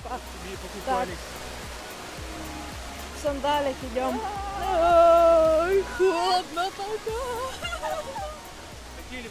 Себе Так, покупались. в сандалях идем. Ой, холодно пока. Такие ли?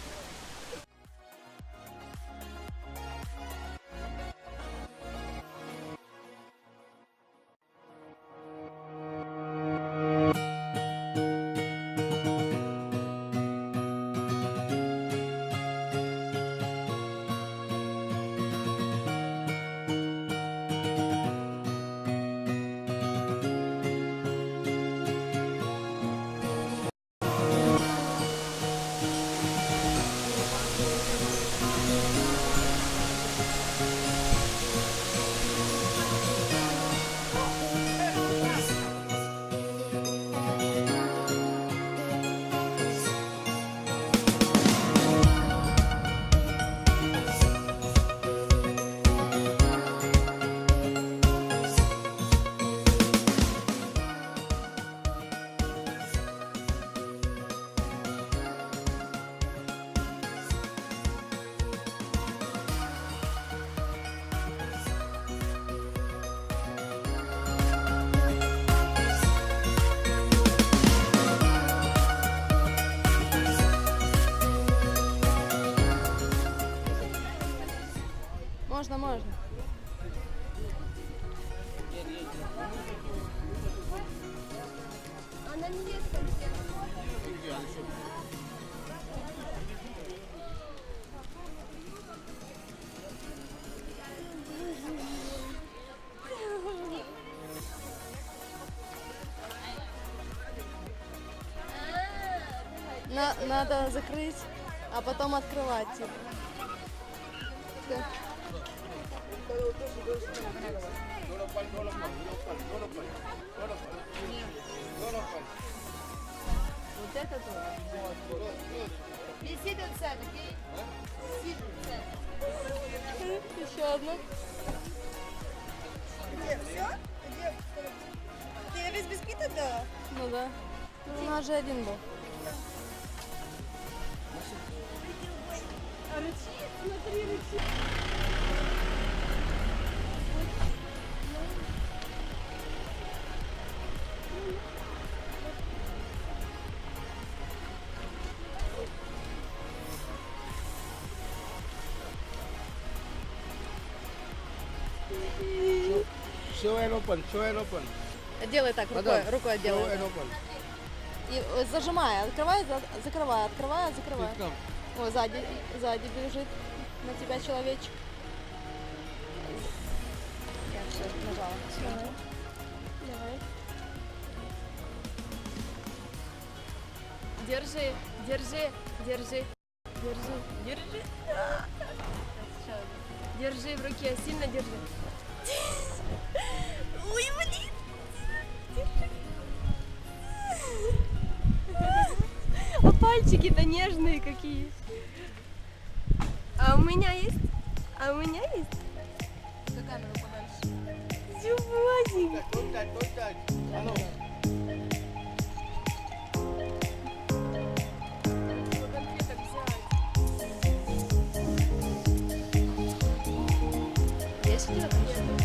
Можно, можно. Она не ест конфеты. Надо закрыть, а потом открывать. Типа. Всё. Вот это тоже. Висит отсад, окей? Висит отсад. Еще одну. Где? Все? Где? Ты ее весь бисквит отдала? Ну да. Ну, у нас же один был. Show and open, show and open. Делай так, рукой Show делай. and open. И зажимай, открывай, закрывай, открывай, закрывай. Come. Ой, сзади бежит на тебя человечек. Я все нажала. Всё. Давай. Держи, держи, держи. Держи, держи. Держи в руке, сильно держи. Ой, блин. А пальчики-то нежные какие. А у меня есть? А у меня есть? За камеру подальше. Чувазик. Contact. Hello. Есть у тебя там?